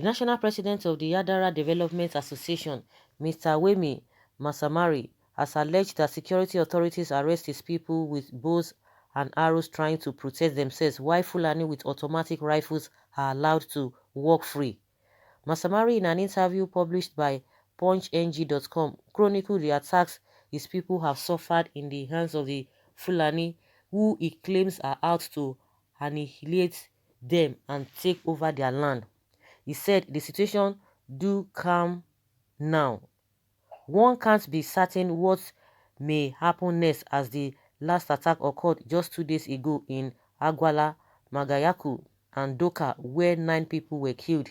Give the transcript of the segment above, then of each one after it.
national president of the Yadara Development Association, Mr. Wemi Masamari, has alleged that security authorities arrest his people with bows and arrows trying to protect themselves, while Fulani with automatic rifles are allowed to walk free. Masamari, in an interview published by PunchNG.com, chronicled the attacks his people have suffered in the hands of the Fulani, who he claims are out to annihilate them and take over their land. He said the situation do calm now. One can't be certain what may happen next, as the last attack occurred just 2 days ago in Agwala, Magayaku and Doka, where 9 people were killed.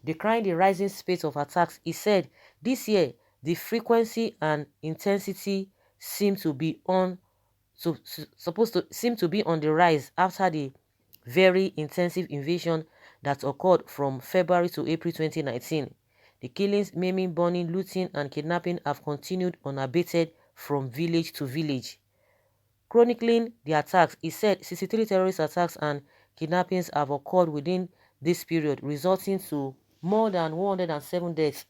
Decrying the rising spate of attacks, he said this year the frequency and intensity seem to be on the rise after the very intensive invasion that occurred from February to April 2019. The killings, maiming, burning, looting and kidnapping have continued unabated from village to village. Chronicling the attacks, he said 63 terrorist attacks and kidnappings have occurred within this period, resulting to more than 107 deaths,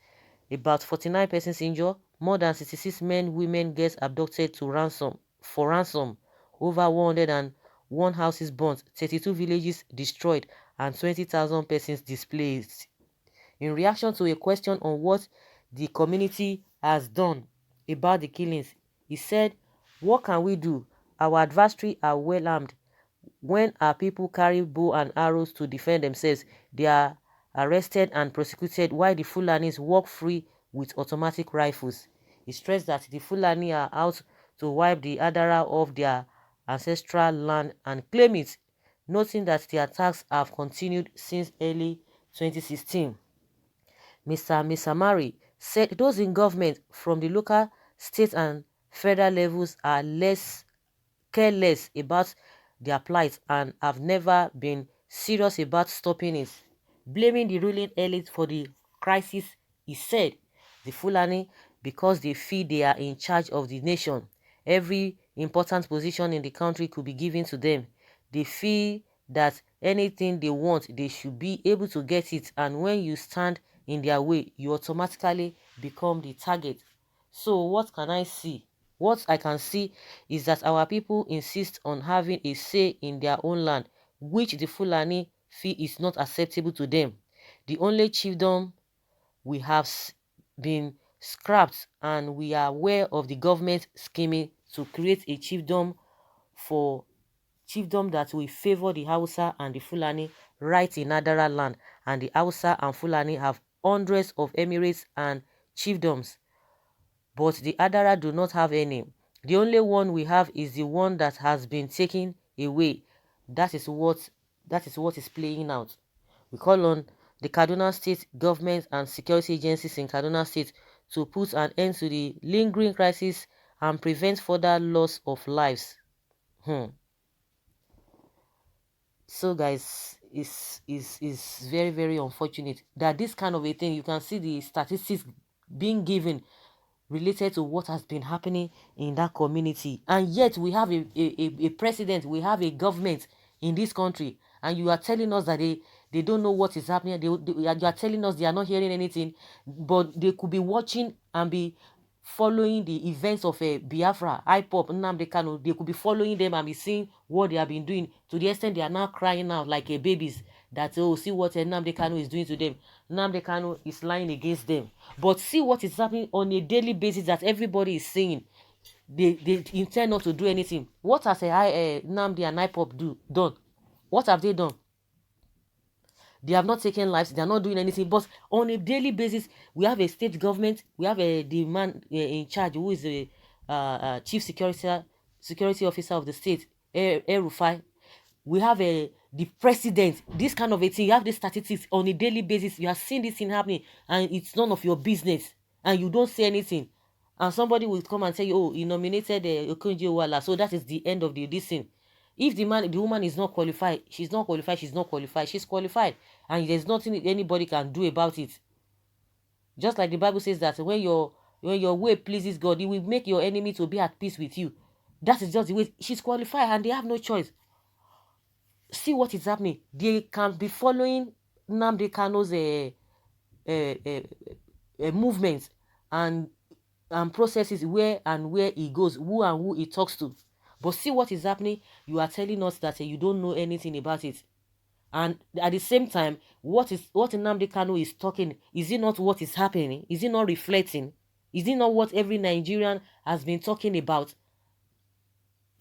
about 49 persons injured, more than 66 men, women, girls abducted for ransom, over 101 houses burnt, 32 villages destroyed, and 20,000 persons displaced. In reaction to a question on what the community has done about the killings, he said, "What can we do? Our adversaries are well armed. When our people carry bow and arrows to defend themselves, they are arrested and prosecuted, while the Fulanis walk free with automatic rifles." He stressed that the Fulani are out to wipe the Adara off their ancestral land and claim it, noting that the attacks have continued since early 2016. Mr. Misamari said those in government from the local, state and federal levels are careless about their plight and have never been serious about stopping it. Blaming the ruling elite for the crisis, he said, the Fulani, because they feel they are in charge of the nation, every important position in the country could be given to them. They feel that anything they want, they should be able to get it, and when you stand in their way, you automatically become the target. So what can I see? What I can see is that our people insist on having a say in their own land, which the Fulani feel is not acceptable to them. The only chiefdom we have been scrapped, and we are aware of the government scheming to create a chiefdom that will favor the Hausa and the Fulani right in Adara land, and the Hausa and Fulani have hundreds of emirates and chiefdoms, but the Adara do not have any. The only one we have is the one that has been taken away. That is what is playing out. We call on the Kaduna State government and security agencies in Kaduna State to put an end to the lingering crisis and prevent further loss of lives. So guys, it's very, very unfortunate that this kind of a thing, you can see the statistics being given related to what has been happening in that community, and yet we have a president, we have a government in this country, and you are telling us that they don't know what is happening. You are telling us they are not hearing anything, but they could be watching and be following the events of Biafra, IPOP, Nnamdi Kanu. They could be following them and be seeing what they have been doing, to the extent they are now crying out like babies that, oh, see what Nnamdi Kanu is doing to them. Nnamdi Kanu is lying against them. But see what is happening on a daily basis that everybody is seeing. They intend not to do anything. What has Nnamdi and IPOP done? What have they done? They have not taken lives. They are not doing anything. But on a daily basis, we have a state government. We have the man in charge, who is the chief security officer of the state, Rufai. We have the president. This kind of a thing. You have the statistics on a daily basis. You are seeing this thing happening, and it's none of your business, and you don't say anything. And somebody will come and say, oh, he nominated Okonjo Iweala, so that is the end of this thing. If the woman is not qualified, she's not qualified, she's qualified, and there's nothing anybody can do about it. Just like the Bible says that when your way pleases God, He will make your enemy to be at peace with you. That is just the way. She's qualified, and they have no choice. See what is happening. They can be following Nnamdi Kanu's movements and processes where he goes, who he talks to. But see what is happening. You are telling us that you don't know anything about it. And at the same time, what Nnamdi Kanu is talking, is it not what is happening? Is it not reflecting? Is it not what every Nigerian has been talking about?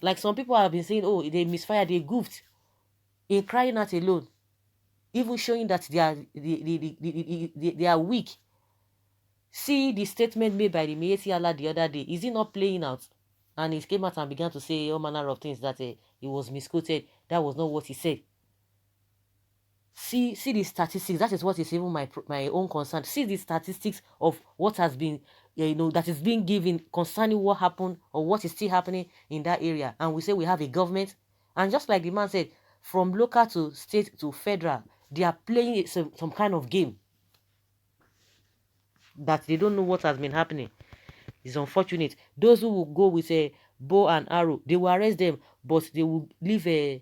Like some people have been saying, oh, they misfired, they goofed in crying out alone, even showing that they are weak. See the statement made by the Miyetti Allah the other day. Is it not playing out? And he came out and began to say all manner of things that he was misquoted. That was not what he said. See the statistics. That is what is even my own concern. See the statistics of what has been, that is being given concerning what happened or what is still happening in that area. And we say we have a government. And just like the man said, from local to state to federal, they are playing some kind of game that they don't know what has been happening. It's unfortunate. Those who will go with a bow and arrow, they will arrest them, but they will leave a,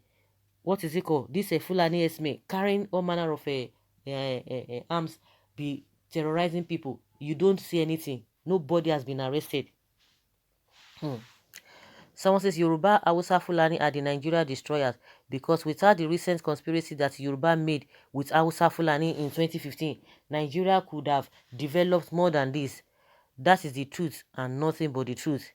what is it called? This a Fulani Rsmen carrying all manner of arms, be terrorizing people. You don't see anything. Nobody has been arrested. Someone says Yoruba, Hausa, Fulani are the Nigeria destroyers because without the recent conspiracy that Yoruba made with Hausa Fulani in 2015, Nigeria could have developed more than this. That is the truth and nothing but the truth.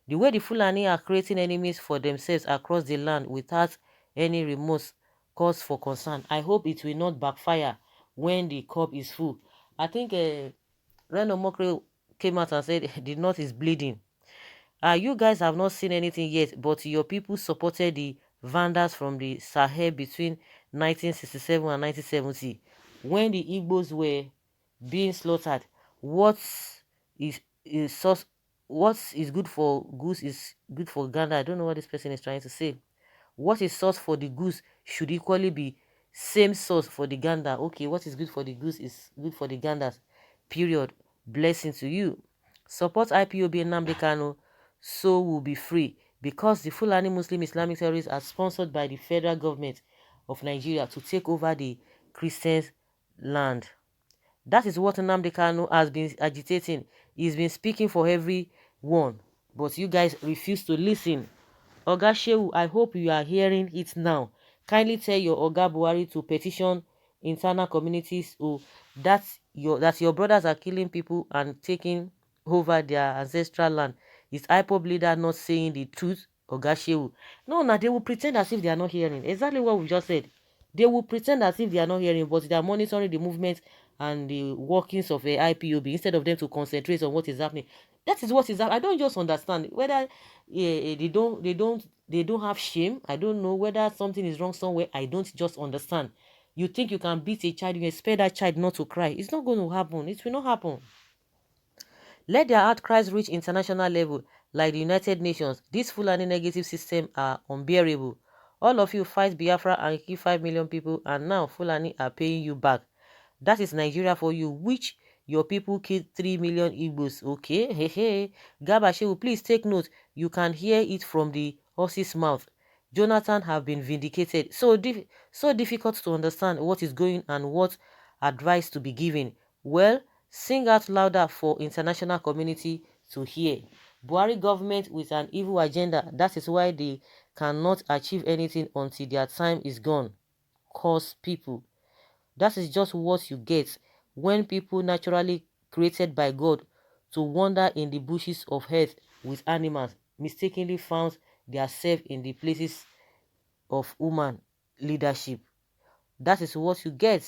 The way the Fulani are creating enemies for themselves across the land without any remorse cause for concern. I hope it will not backfire when the cup is full. I think Reno Mokre came out and said the north is bleeding. You guys have not seen anything yet, but your people supported the Vandals from the Sahel between 1967 and 1970 when the Igbos were being slaughtered. What is sauce? What is good for goose is good for gander. I don't know what this person is trying to say. What is sauce for the goose should equally be same sauce for the gander. Okay, what is good for the goose is good for the ganders. Period. Blessing to you. Support IPOB and Nnamdi Kanu so we'll be free, because the Fulani Muslim Islamic terrorists are sponsored by the federal government of Nigeria to take over the Christians' land. That is what Nnamdi Kanu has been agitating. He's been speaking for everyone, but you guys refuse to listen. Oga Shehu, I hope you are hearing it now. Kindly tell your Oga Buhari to petition internal communities that your brothers are killing people and taking over their ancestral land. Is IPOB leader not saying the truth, Oga Shehu? No, they will pretend as if they are not hearing. Exactly what we just said. They will pretend as if they are not hearing, but they are monitoring the movement and the workings of a IPOB instead of them to concentrate on what is happening. That is what is happening. I don't just understand whether they don't have shame. I don't know whether something is wrong somewhere. I don't just understand. You think you can beat a child, you expect that child not to cry. It's not going to happen. It will not happen. Let their outcries reach international level, like the United Nations. These Fulani negative systems are unbearable. All of you fight Biafra and kill 5 million people, and now Fulani are paying you back. That is Nigeria for you, which your people killed 3 million Igbos. Okay, hey. Gabashewu, please take note. You can hear it from the horse's mouth. Jonathan have been vindicated. So difficult to understand what is going and what advice to be given. Well, sing out louder for international community to hear. Buhari government with an evil agenda. That is why they cannot achieve anything until their time is gone. Cause people. That is just what you get when people naturally created by God to wander in the bushes of earth with animals mistakenly found themselves in the places of human leadership. That is what you get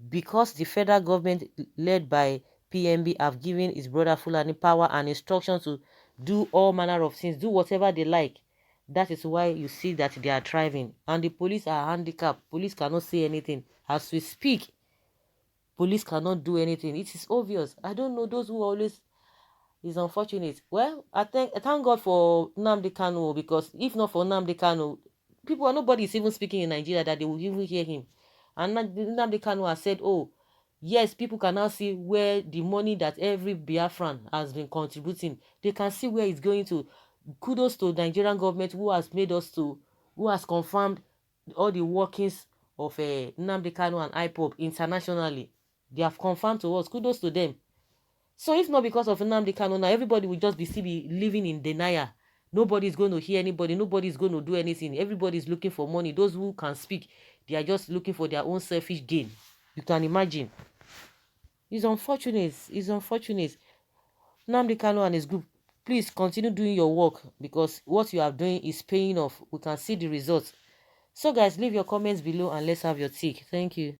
because the federal government led by PMB have given his brother Fulani power and instruction to do all manner of things, do whatever they like. That is why you see that they are thriving. And the police are handicapped. Police cannot say anything. As we speak, police cannot do anything. It is obvious. I don't know those who always is unfortunate. Well, I thank God for Nnamdi Kanu, because if not for Nnamdi Kanu, nobody is even speaking in Nigeria that they will even hear him. And Nnamdi Kanu has said, oh, yes, people can now see where the money that every Biafran has been contributing, they can see where it's going to. Kudos to the Nigerian government who has confirmed all the workings of Nnamdi Kanu and IPOB internationally. They have confirmed to us. Kudos to them. So if not because of Nnamdi Kanu, now everybody will just still be living in denial. Nobody's going to hear anybody. Nobody's going to do anything. Everybody's looking for money. Those who can speak, they are just looking for their own selfish gain. You can imagine. It's unfortunate. It's unfortunate. Nnamdi Kanu and his group, please continue doing your work, because what you are doing is paying off. We can see the results. So guys, leave your comments below and let's have your take. Thank you.